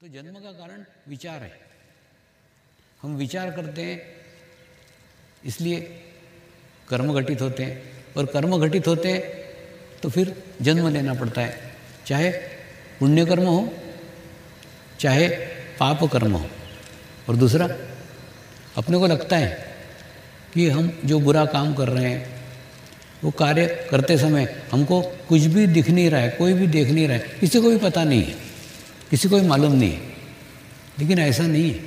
तो जन्म का कारण विचार है। हम विचार करते हैं इसलिए कर्म घटित होते हैं, और कर्म घटित होते हैं तो फिर जन्म लेना पड़ता है, चाहे पुण्य कर्म हो चाहे पाप कर्म हो। और दूसरा, अपने को लगता है कि हम जो बुरा काम कर रहे हैं वो कार्य करते समय हमको कुछ भी दिख नहीं रहा है, कोई भी देख नहीं रहा है, किसी को भी पता नहीं है, किसी को भी मालूम नहीं है। लेकिन ऐसा नहीं है।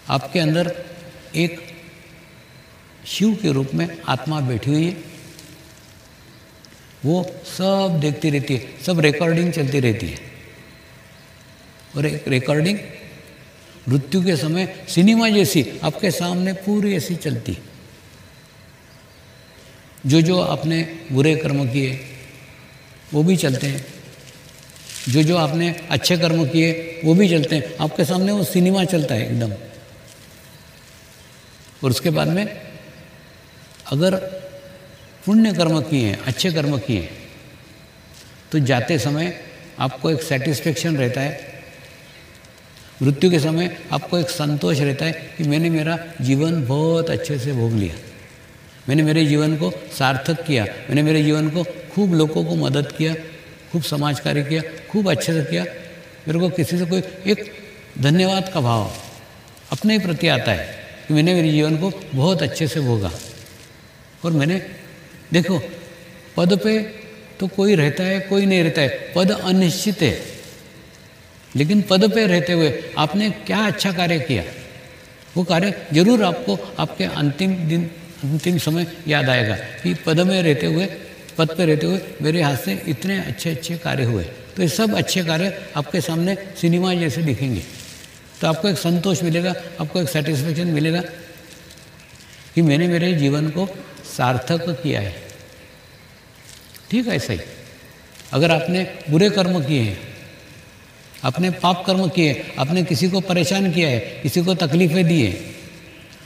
आपके अंदर एक शिव के रूप में आत्मा बैठी हुई है, वो सब देखती रहती है, सब रिकॉर्डिंग चलती रहती है। और एक रिकॉर्डिंग मृत्यु के समय सिनेमा जैसी आपके सामने पूरी ऐसी चलती है। जो जो आपने बुरे कर्म किए वो भी चलते हैं, जो जो आपने अच्छे कर्म किए वो भी चलते हैं, आपके सामने वो सिनेमा चलता है एकदम। और उसके बाद में अगर पुण्य कर्म किए हैं, अच्छे कर्म किए हैं, तो जाते समय आपको एक सेटिस्फेक्शन रहता है, मृत्यु के समय आपको एक संतोष रहता है कि मैंने मेरा जीवन बहुत अच्छे से भोग लिया, मैंने मेरे जीवन को सार्थक किया, मैंने मेरे जीवन को खूब लोगों को मदद किया, खूब समाज कार्य किया, खूब अच्छे से किया। मेरे को किसी से कोई एक धन्यवाद का भाव अपने ही प्रति आता है कि मैंने मेरे जीवन को बहुत अच्छे से भोगा। और मैंने देखो, पद पे तो कोई रहता है कोई नहीं रहता है, पद अनिश्चित है, लेकिन पद पे रहते हुए आपने क्या अच्छा कार्य किया, वो कार्य जरूर आपको आपके अंतिम दिन अंतिम समय याद आएगा कि पद में रहते हुए, पद पे रहते हुए मेरे हाथ से इतने अच्छे अच्छे कार्य हुए। तो ये सब अच्छे कार्य आपके सामने सिनेमा जैसे दिखेंगे, तो आपको एक संतोष मिलेगा, आपको एक सेटिस्फेक्शन मिलेगा कि मैंने मेरे जीवन को सार्थक किया है। ठीक है, ऐसा ही अगर आपने बुरे कर्म किए हैं, आपने पाप कर्म किए, आपने किसी को परेशान किया है, किसी को तकलीफें दी है,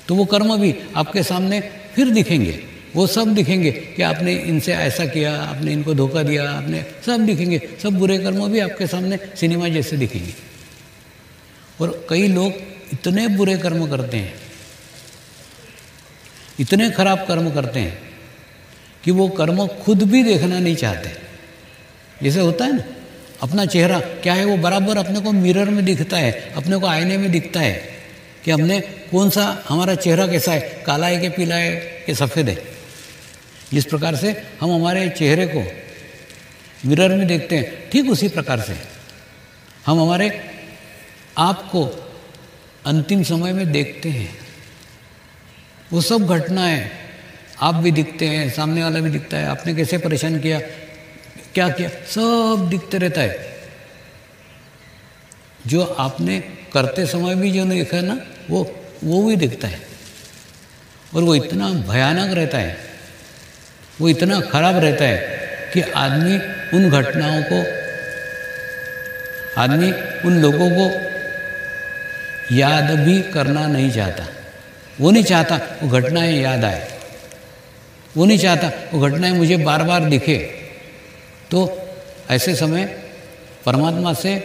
तो वो कर्म भी आपके सामने फिर दिखेंगे, वो सब दिखेंगे कि आपने इनसे ऐसा किया, आपने इनको धोखा दिया, आपने सब दिखेंगे, सब बुरे कर्म भी आपके सामने सिनेमा जैसे दिखेंगे। और कई लोग इतने बुरे कर्म करते हैं, इतने खराब कर्म करते हैं कि वो कर्म खुद भी देखना नहीं चाहते। जैसे होता है ना, अपना चेहरा क्या है वो बराबर अपने को मिरर में दिखता है, अपने को आईने में दिखता है कि हमने कौन सा, हमारा चेहरा कैसा है, काला है कि पीला है कि सफ़ेद है। जिस प्रकार से हम हमारे चेहरे को मिरर में देखते हैं, ठीक उसी प्रकार से हम हमारे आप को अंतिम समय में देखते हैं। वो सब घटनाएं आप भी दिखते हैं, सामने वाला भी दिखता है, आपने कैसे परेशान किया, क्या किया, सब दिखते रहता है। जो आपने करते समय भी जो नहीं देखा है ना, वो भी दिखता है। और वो इतना भयानक रहता है, वो इतना खराब रहता है कि आदमी उन घटनाओं को, आदमी उन लोगों को याद भी करना नहीं चाहता। वो नहीं चाहता वो घटनाएं याद आए, वो नहीं चाहता वो घटनाएं मुझे बार बार दिखे। तो ऐसे समय परमात्मा से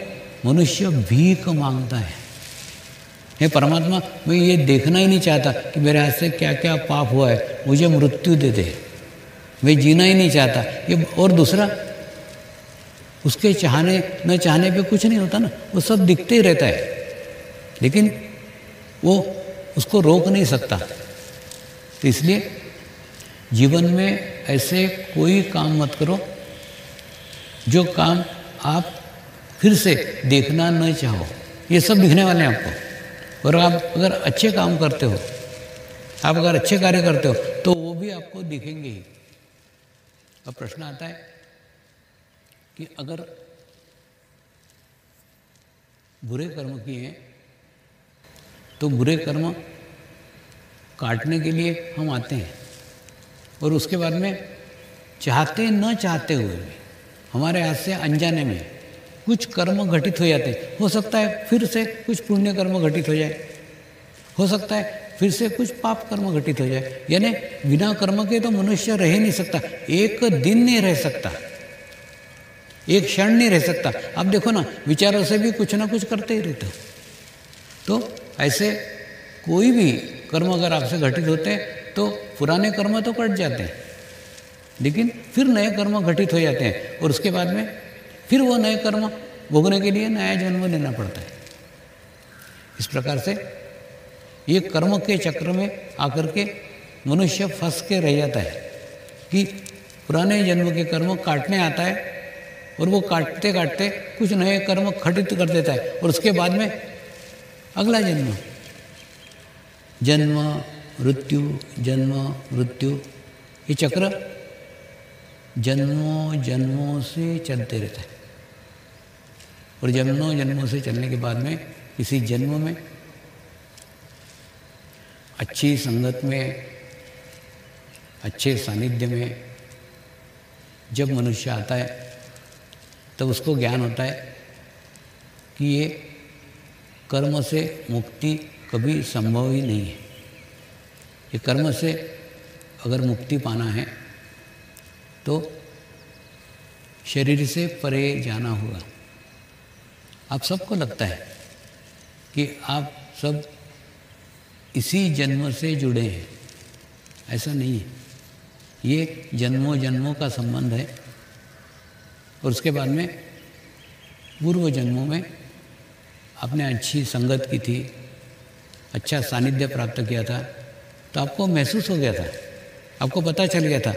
मनुष्य भीख मांगता है, हे परमात्मा, मैं ये देखना ही नहीं चाहता कि मेरे हाथ से क्या क्या पाप हुआ है, मुझे मृत्यु दे दे, मैं जीना ही नहीं चाहता ये। और दूसरा, उसके चाहने न चाहने पे कुछ नहीं होता ना, वो सब दिखते ही रहता है, लेकिन वो उसको रोक नहीं सकता। तो इसलिए जीवन में ऐसे कोई काम मत करो जो काम आप फिर से देखना न चाहो। ये सब दिखने वाले हैं आपको। और आप अगर अच्छे काम करते हो, आप अगर अच्छे कार्य करते हो, तो वो भी आपको दिखेंगे ही। अब प्रश्न आता है कि अगर बुरे कर्म किए हैं तो बुरे कर्म काटने के लिए हम आते हैं, और उसके बाद में चाहते न चाहते हुए भी हमारे हाथ से अनजाने में कुछ कर्म घटित हो जाते हैं। हो सकता है फिर से कुछ पुण्य कर्म घटित हो जाए, हो सकता है फिर से कुछ पाप कर्म घटित हो जाए। यानी बिना कर्म के तो मनुष्य रह ही नहीं सकता, एक दिन नहीं रह सकता। एक क्षण नहीं रह सकता। आप देखो ना, विचारों से भी कुछ ना कुछ करते ही रहते हो। तो ऐसे कोई भी कर्म अगर आपसे घटित होते हैं तो पुराने कर्म तो कट जाते हैं, लेकिन फिर नए कर्म घटित हो जाते हैं और उसके बाद में फिर वो नए कर्म भोगने के लिए नया जन्म लेना पड़ता है। इस प्रकार से ये कर्म के चक्र में आकर के मनुष्य फंस के रह जाता है कि पुराने जन्म के कर्म काटने आता है और वो काटते काटते कुछ नए कर्म घटित कर देता है और उसके बाद में अगला जन्म, जन्म मृत्यु, ये चक्र जन्मों जन्मों से चलते रहता है। और जन्मों से चलने के बाद में किसी जन्म में अच्छी संगत में, अच्छे सानिध्य में जब मनुष्य आता है तब उसको ज्ञान होता है कि ये कर्म से मुक्ति कभी संभव ही नहीं है। ये कर्म से अगर मुक्ति पाना है तो शरीर से परे जाना होगा। आप सबको लगता है कि आप सब इसी जन्म से जुड़े हैं, ऐसा नहीं है। ये जन्मों जन्मों का संबंध है और उसके बाद में पूर्व जन्मों में आपने अच्छी संगत की थी, अच्छा सानिध्य प्राप्त किया था, तो आपको महसूस हो गया था, आपको पता चल गया था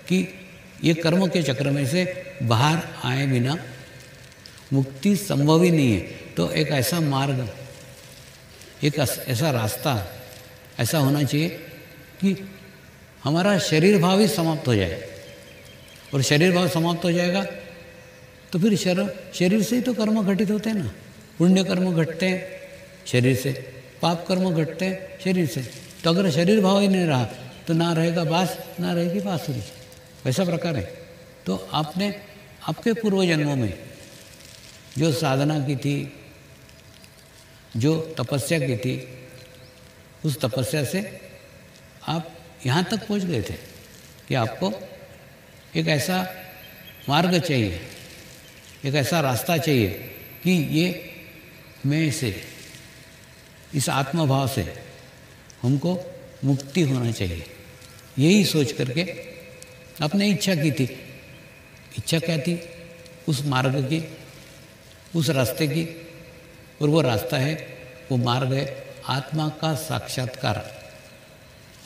कि ये कर्म के चक्र में से बाहर आए बिना मुक्ति संभव ही नहीं है। तो एक ऐसा मार्ग, एक ऐसा रास्ता ऐसा होना चाहिए कि हमारा शरीर भाव ही समाप्त हो जाए। और शरीर भाव समाप्त हो जाएगा तो फिर शरीर से ही तो कर्म घटित होते हैं ना। पुण्य कर्म घटते हैं शरीर से, पाप कर्म घटते हैं शरीर से। तो अगर शरीर भाव ही नहीं रहा तो ना रहेगा बांस, ना रहेगी बांसुरी, वैसा प्रकार है। तो आपने आपके पूर्व जन्मों में जो साधना की थी, जो तपस्या की थी, उस तपस्या से आप यहाँ तक पहुँच गए थे कि आपको एक ऐसा मार्ग चाहिए, एक ऐसा रास्ता चाहिए कि ये मैं से, इस आत्मभाव से हमको मुक्ति होना चाहिए। यही सोच करके आपने इच्छा की थी। इच्छा क्या थी? उस मार्ग की, उस रास्ते की। और वो रास्ता है, वो मार्ग है आत्मा का साक्षात्कार।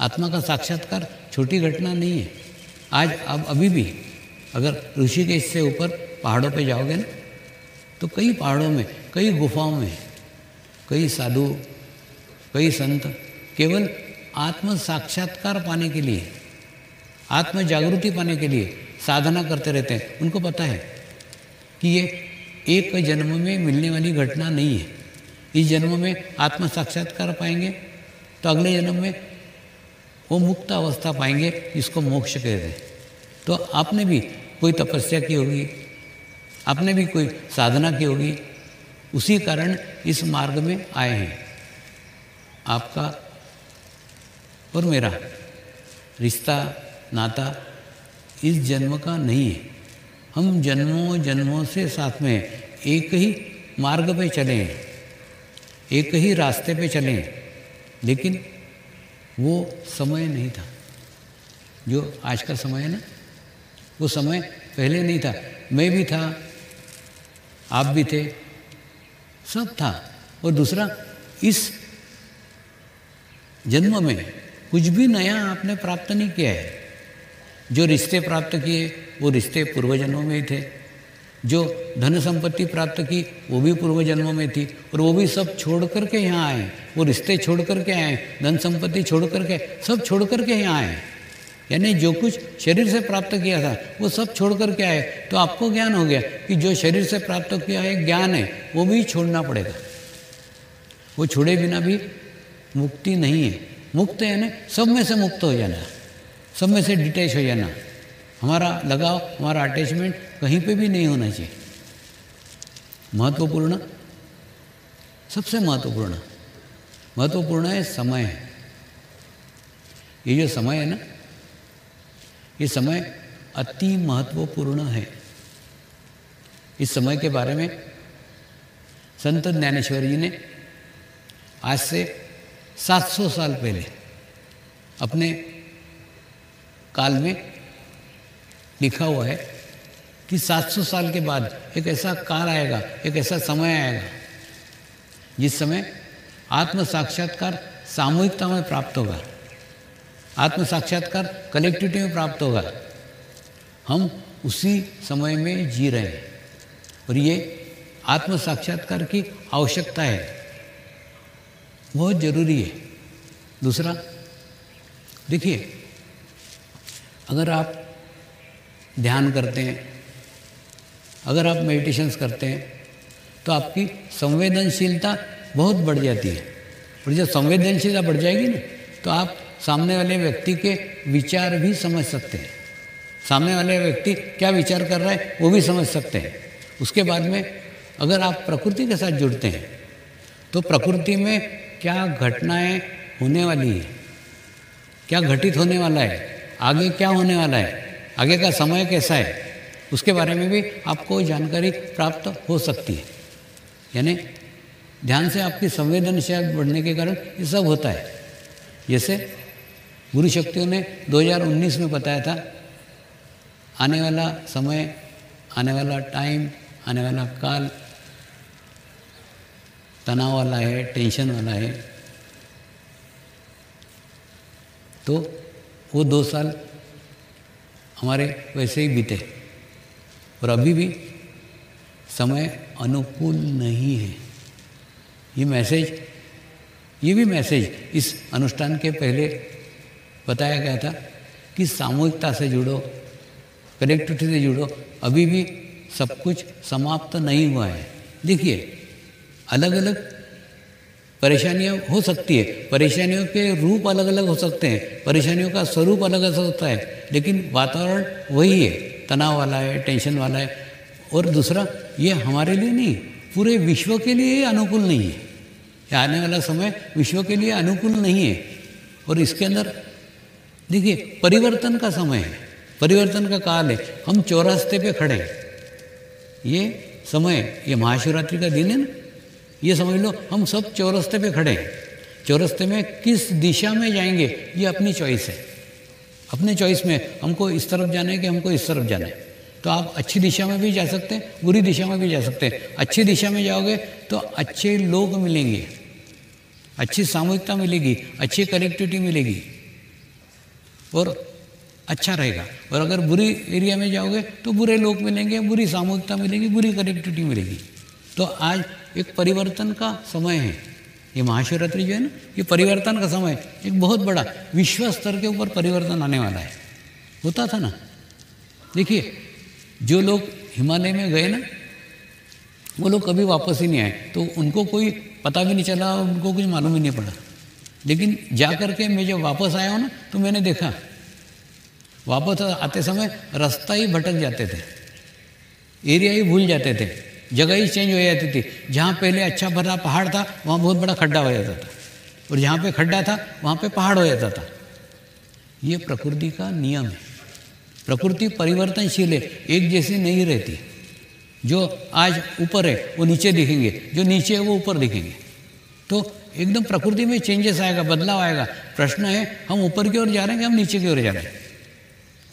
आत्मा का साक्षात्कार छोटी घटना नहीं है। आज अब अभी भी अगर ऋषिकेश से ऊपर पहाड़ों पे जाओगे ना, तो कई पहाड़ों में, कई गुफाओं में कई साधु, कई संत केवल आत्म साक्षात्कार पाने के लिए, आत्म जागृति पाने के लिए साधना करते रहते हैं। उनको पता है कि ये एक जन्म में मिलने वाली घटना नहीं है। इस जन्म में आत्म साक्षात्कार पाएंगे तो अगले जन्म में वो मुक्त अवस्था पाएंगे, इसको मोक्ष कहते हैं। तो आपने भी कोई तपस्या की होगी, आपने भी कोई साधना की होगी, उसी कारण इस मार्ग में आए हैं। आपका और मेरा रिश्ता, नाता इस जन्म का नहीं है। हम जन्मों जन्मों से साथ में एक ही मार्ग पे चले हैं, एक ही रास्ते पे चले हैं, लेकिन वो समय नहीं था जो आज का समय है ना। वो समय पहले नहीं था। मैं भी था, आप भी थे, सब था। और दूसरा, इस जन्म में कुछ भी नया आपने प्राप्त नहीं किया है। जो रिश्ते प्राप्त किए वो रिश्ते पूर्व जन्मों में ही थे। जो धन संपत्ति प्राप्त की वो भी पूर्व जन्मों में थी। और वो भी सब छोड़ करके यहाँ आए। वो रिश्ते छोड़ करके आए, धन संपत्ति छोड़ करके, सब छोड़ करके यहाँ आए। यानी जो कुछ शरीर से प्राप्त किया था वो सब छोड़ करके आए। तो आपको ज्ञान हो गया कि जो शरीर से प्राप्त किया है ज्ञान है, वो भी छोड़ना पड़ेगा। वो छोड़े बिना भी मुक्ति नहीं है। मुक्त है यानी सब में से मुक्त हो जाना, सब में से डिटैच हो जाना। हमारा लगाव, हमारा अटैचमेंट कहीं पे भी नहीं होना चाहिए। महत्वपूर्ण, सबसे महत्वपूर्ण है समय है। ये जो समय है ना, ये समय अति महत्वपूर्ण है। इस समय के बारे में संत ज्ञानेश्वर जी ने आज से 700 साल पहले अपने काल में लिखा हुआ है कि 700 साल के बाद एक ऐसा काल आएगा, एक ऐसा समय आएगा जिस समय आत्म साक्षात्कार सामूहिकता में प्राप्त होगा, आत्म साक्षात्कार कलेक्टिविटी में प्राप्त होगा। हम उसी समय में जी रहे हैं और ये आत्म साक्षात्कार की आवश्यकता है, बहुत ज़रूरी है। दूसरा, देखिए, अगर आप ध्यान करते हैं, अगर आप मेडिटेशंस करते हैं तो आपकी संवेदनशीलता बहुत बढ़ जाती है। और जब संवेदनशीलता बढ़ जाएगी ना तो आप सामने वाले व्यक्ति के विचार भी समझ सकते हैं, सामने वाले व्यक्ति क्या विचार कर रहा है वो भी समझ सकते हैं। उसके बाद में अगर आप प्रकृति के साथ जुड़ते हैं तो प्रकृति में क्या घटनाएं होने वाली है, क्या घटित होने वाला है, आगे क्या होने वाला है, आगे का समय कैसा है, उसके बारे में भी आपको जानकारी प्राप्त हो सकती है। यानी ध्यान से आपकी संवेदनशीलता बढ़ने के कारण ये सब होता है। जैसे गुरु शक्तियों ने 2019 में बताया था, आने वाला समय, आने वाला टाइम, आने वाला काल तनाव वाला है, टेंशन वाला है। तो वो 2 साल हमारे वैसे ही बीते और अभी भी समय अनुकूल नहीं है। ये भी मैसेज इस अनुष्ठान के पहले बताया गया था कि सामूहिकता से जुड़ो, कलेक्टिविटी से जुड़ो। अभी भी सब कुछ समाप्त नहीं हुआ है। देखिए, अलग अलग परेशानियां हो सकती है, परेशानियों के रूप अलग अलग हो सकते हैं, परेशानियों का स्वरूप अलग अलग होता है, लेकिन वातावरण वही है, तनाव वाला है, टेंशन वाला है। और दूसरा, ये हमारे लिए नहीं, पूरे विश्व के लिए अनुकूल नहीं है। आने वाला समय विश्व के लिए अनुकूल नहीं है। और इसके अंदर देखिए, परिवर्तन का समय है, परिवर्तन का काल है। हम चौरास्ते पे खड़े हैं। ये समय, ये महाशिवरात्रि का दिन है ना, ये समझ लो हम सब चौरास्ते पे खड़े हैं। चौरास्ते में किस दिशा में जाएंगे ये अपनी चॉइस है। अपने चॉइस में हमको इस तरफ जाना है कि हमको इस तरफ जाना है। तो आप अच्छी दिशा में भी जा सकते हैं, बुरी दिशा में भी जा सकते हैं। अच्छी दिशा में जाओगे तो अच्छे लोग मिलेंगे, अच्छी सामूहिकता मिलेगी, अच्छी कनेक्टिविटी मिलेगी और अच्छा रहेगा। और अगर बुरी एरिया में जाओगे तो बुरे लोग मिलेंगे, बुरी सामूहिकता मिलेगी, बुरी कनेक्टिविटी मिलेगी। तो आज एक परिवर्तन का समय है। ये महाशिवरात्रि जो है ना, ये परिवर्तन का समय, एक बहुत बड़ा विश्व स्तर के ऊपर परिवर्तन आने वाला है। होता था ना, देखिए, जो लोग हिमालय में गए ना, वो लोग कभी वापस ही नहीं आए, तो उनको कोई पता भी नहीं चला, उनको कुछ मालूम ही नहीं पड़ा। लेकिन जा कर के मैं जब वापस आया हूँ ना, तो मैंने देखा वापस आते समय रास्ता ही भटक जाते थे, एरिया ही भूल जाते थे, जगह ही चेंज हो जाती थी। जहाँ पहले अच्छा भरा पहाड़ था वहाँ बहुत बड़ा खड्डा हो जाता था, और जहाँ पे खड्डा था वहाँ पे पहाड़ हो जाता था। ये प्रकृति का नियम है। प्रकृति परिवर्तनशील है, एक जैसी नहीं रहती। जो आज ऊपर है वो नीचे दिखेंगे, जो नीचे है वो ऊपर दिखेंगे। तो एकदम प्रकृति में चेंजेस आएगा, बदलाव आएगा। प्रश्न है, हम ऊपर की ओर जा रहे हैं कि हम नीचे की ओर जा रहे हैं।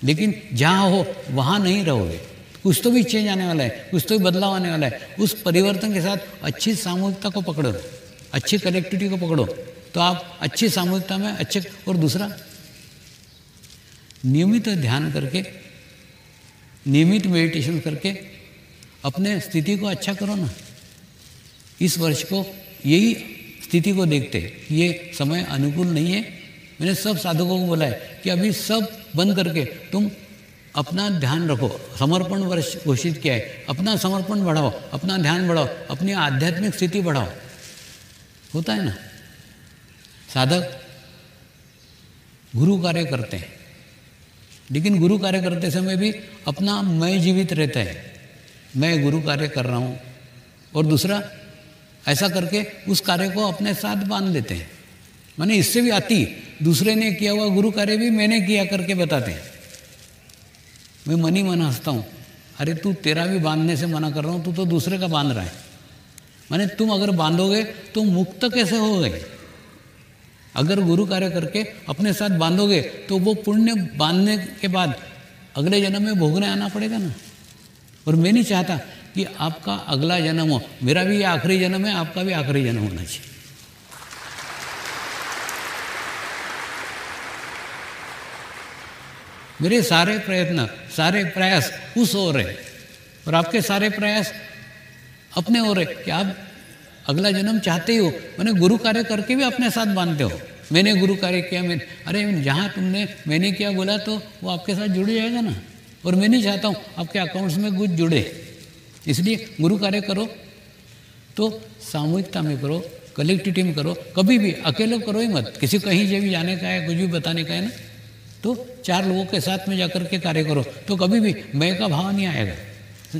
लेकिन जहाँ हो वहाँ नहीं रहोगे, कुछ तो भी चेंज आने वाला है, कुछ तो भी बदलाव आने वाला है। उस परिवर्तन के साथ अच्छी सामूहिकता को पकड़ो, अच्छी कनेक्टिविटी को पकड़ो, तो आप अच्छी सामूहिकता में अच्छे। और दूसरा, नियमित ध्यान करके, नियमित मेडिटेशन करके अपने स्थिति को अच्छा करो ना। इस वर्ष को यही स्थिति को देखते ये समय अनुकूल नहीं है। मैंने सब साधकों को बोला है कि अभी सब बंद करके तुम अपना ध्यान रखो। समर्पण वर्ष घोषित किया है, अपना समर्पण बढ़ाओ, अपना ध्यान बढ़ाओ, अपनी आध्यात्मिक स्थिति बढ़ाओ। होता है ना, साधक गुरु कार्य करते हैं, लेकिन गुरु कार्य करते समय भी अपना मैं जीवित रहता है, मैं गुरु कार्य कर रहा हूँ। और दूसरा, ऐसा करके उस कार्य को अपने साथ बांध लेते हैं। माने इससे भी आती, दूसरे ने किया हुआ गुरु कार्य भी मैंने किया करके बताते हैं। मैं मन ही मन हंसता हूँ, अरे तू तेरा भी बांधने से मना कर रहा हूँ, तू तो दूसरे का बांध रहा है। माने तुम अगर बांधोगे तो मुक्त कैसे होगे? अगर गुरु कार्य करके अपने साथ बांधोगे तो वो पुण्य बांधने के बाद अगले जन्म में भोगने आना पड़ेगा ना। और मैं नहीं चाहता कि आपका अगला जन्म हो, मेरा भी ये आखिरी जन्म है, आपका भी आखिरी जन्म होना चाहिए। मेरे सारे प्रयत्न, सारे प्रयास उस ओर है, और आपके सारे प्रयास अपने ओर है कि आप अगला जन्म चाहते ही हो। मैंने गुरु कार्य करके भी अपने साथ बांधते हो। मैंने गुरु कार्य किया, अरे जहाँ तुमने मैंने किया बोला तो वो आपके साथ जुड़ जाएगा ना। और मैं नहीं चाहता हूँ आपके अकाउंट्स में कुछ जुड़े, इसलिए गुरु कार्य करो तो सामूहिकता में करो, कलेक्टिविटी में करो। कभी भी अकेले करो ही मत। किसी कहीं से भी जाने का है, कुछ भी बताने का है ना, तो 4 लोगों के साथ में जाकर के कार्य करो, तो कभी भी मैं का भाव नहीं आएगा।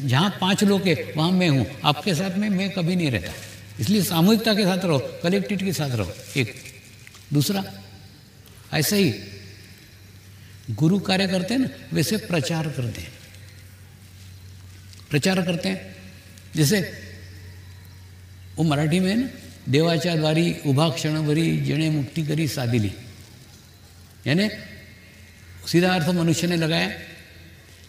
जहाँ 5 लोग है वहाँ मैं हूँ, आपके साथ में मैं कभी नहीं रहता। इसलिए सामूहिकता के साथ रहो, कलेक्टिविटी के साथ रहो। एक दूसरा, ऐसे ही गुरु कार्य करते हैं ना, वैसे प्रचार करते हैं। प्रचार करते हैं जैसे वो मराठी में है ना, देवाच्या द्वारी उभा क्षणभरी जेणे मुक्ति करी साधिली, यानी सीधा अर्थ मनुष्य ने लगाया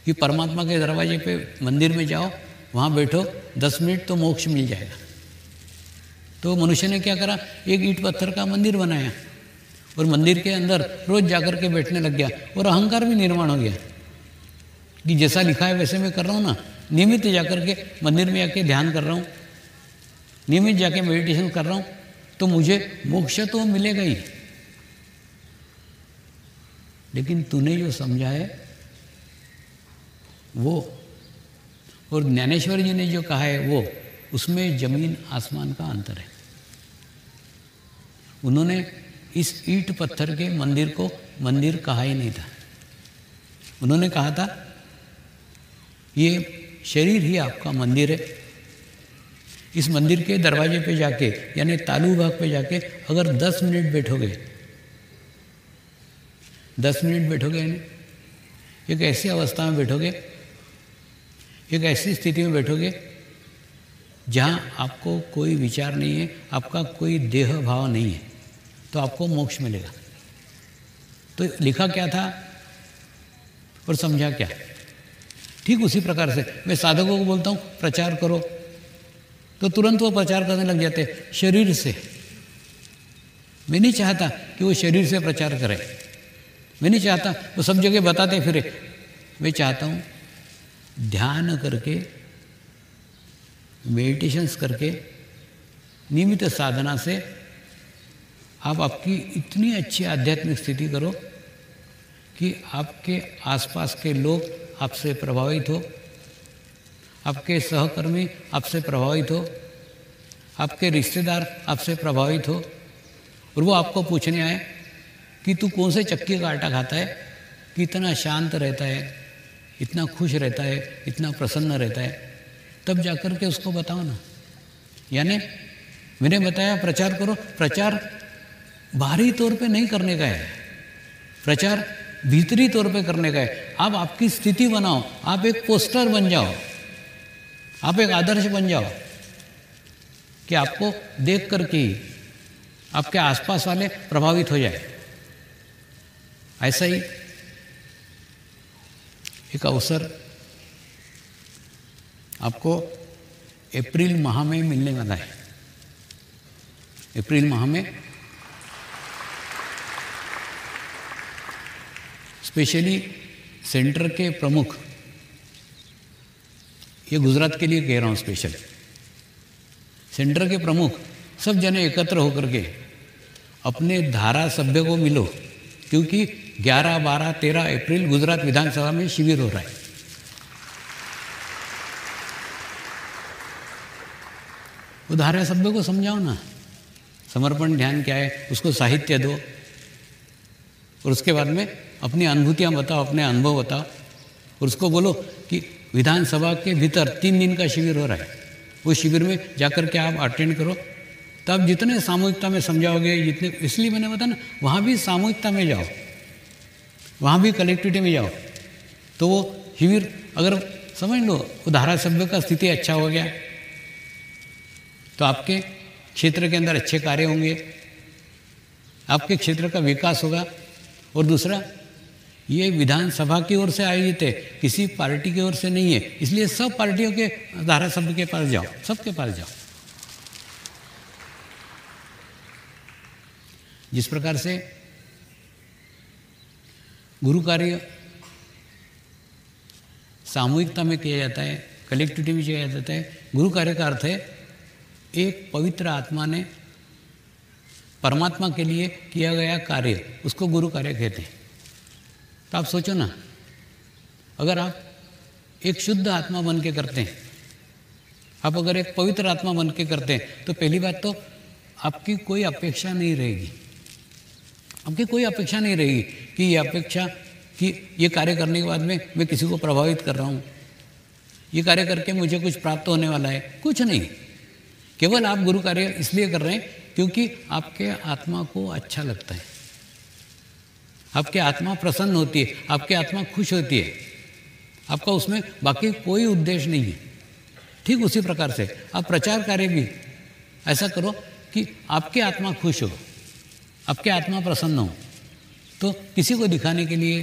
कि परमात्मा के दरवाजे पे मंदिर में जाओ, वहाँ बैठो 10 मिनट तो मोक्ष मिल जाएगा। तो मनुष्य ने क्या करा, एक ईंट पत्थर का मंदिर बनाया और मंदिर के अंदर रोज जाकर के बैठने लग गया, और अहंकार भी निर्माण हो गया कि जैसा लिखा है वैसे मैं कर रहा हूँ ना। नियमित जाकर के मंदिर में जाके ध्यान कर रहा हूँ, नियमित जाके मेडिटेशन कर रहा हूँ, तो मुझे मोक्ष तो मिलेगा ही। लेकिन तूने जो समझा है वो, और ज्ञानेश्वर जी ने जो कहा है वो, उसमें जमीन आसमान का अंतर है। उन्होंने इस ईंट पत्थर के मंदिर को मंदिर कहा ही नहीं था। उन्होंने कहा था ये शरीर ही आपका मंदिर है। इस मंदिर के दरवाजे पे जाके, यानी तालू भाग पे जाके अगर 10 मिनट बैठोगे, 10 मिनट बैठोगे, यानी एक ऐसी अवस्था में बैठोगे, एक ऐसी स्थिति में बैठोगे जहाँ आपको कोई विचार नहीं है, आपका कोई देह भाव नहीं है, तो आपको मोक्ष मिलेगा। तो लिखा क्या था और समझा क्या? ठीक उसी प्रकार से मैं साधकों को बोलता हूँ प्रचार करो, तो तुरंत वो प्रचार करने लग जाते शरीर से। मैं नहीं चाहता कि वो शरीर से प्रचार करे, मैं नहीं चाहता वो सब जगह बताते फिरे। मैं चाहता हूँ ध्यान करके, मेडिटेशंस करके, नियमित साधना से आप आपकी इतनी अच्छी आध्यात्मिक स्थिति करो कि आपके आसपास के लोग आपसे प्रभावित हो, आपके सहकर्मी आपसे प्रभावित हो, आपके रिश्तेदार आपसे प्रभावित हो, और वो आपको पूछने आए कि तू कौन से चक्की का आटा खाता है, कितना शांत रहता है, इतना खुश रहता है, इतना प्रसन्न रहता है, तब जाकर के उसको बताओ ना। यानी मैंने बताया प्रचार करो। प्रचार बाहरी तौर पे नहीं करने का है, प्रचार भीतरी तौर पे करने का है। आप आपकी स्थिति बनाओ, आप एक पोस्टर बन जाओ, आप एक आदर्श बन जाओ कि आपको देख करके ही आपके आसपास वाले प्रभावित हो जाए। ऐसा ही एक अवसर आपको अप्रैल माह में मिलने वाला है। अप्रैल माह में स्पेशली सेंटर के प्रमुख, ये गुजरात के लिए कह रहा हूँ स्पेशल, सेंटर के प्रमुख सब जने एकत्र होकर के अपने धारा सभ्य को मिलो, क्योंकि 11, 12, 13 अप्रैल गुजरात विधानसभा में शिविर हो रहा है। वो धारा सभ्य को समझाओ ना, समर्पण ध्यान क्या है, उसको साहित्य दो, और उसके बाद में अपनी अनुभूतियाँ बताओ, अपने अनुभव बताओ, और उसको बोलो कि विधानसभा के भीतर 3 दिन का शिविर हो रहा है, वो शिविर में जाकर के आप अटेंड करो। तब जितने सामूहिकता में समझाओगे, जितने, इसलिए मैंने बताया ना, वहाँ भी सामूहिकता में जाओ, वहाँ भी कलेक्टिविटी में जाओ, तो वो शिविर अगर समझ लो वो धारासभ्य का स्थिति अच्छा हो गया तो आपके क्षेत्र के अंदर अच्छे कार्य होंगे, आपके क्षेत्र का विकास होगा। और दूसरा, ये विधानसभा की ओर से आयोजित है, किसी पार्टी की ओर से नहीं है, इसलिए सब पार्टियों के धारासभ्य के पास जाओ, सबके पास जाओ। जिस प्रकार से गुरु कार्य सामूहिकता में किया जाता है, कलेक्टिविटी में किया जाता है। गुरु कार्य का अर्थ है एक पवित्र आत्मा ने परमात्मा के लिए किया गया कार्य, उसको गुरु कार्य कहते हैं। तो आप सोचो ना, अगर आप एक शुद्ध आत्मा बन के करते हैं, आप अगर एक पवित्र आत्मा बन के करते हैं, तो पहली बात तो आपकी कोई अपेक्षा नहीं रहेगी, आपकी कोई अपेक्षा नहीं रहेगी कि ये अपेक्षा कि ये कार्य करने के बाद में मैं किसी को प्रभावित कर रहा हूँ, ये कार्य करके मुझे कुछ प्राप्त होने वाला है, कुछ नहीं। केवल आप गुरु कार्य इसलिए कर रहे हैं क्योंकि आपके आत्मा को अच्छा लगता है, आपकी आत्मा प्रसन्न होती है, आपकी आत्मा खुश होती है, आपका उसमें बाकी कोई उद्देश्य नहीं है। ठीक उसी प्रकार से आप प्रचार कार्य भी ऐसा करो कि आपकी आत्मा खुश हो, आपकी आत्मा प्रसन्न हो। तो किसी को दिखाने के लिए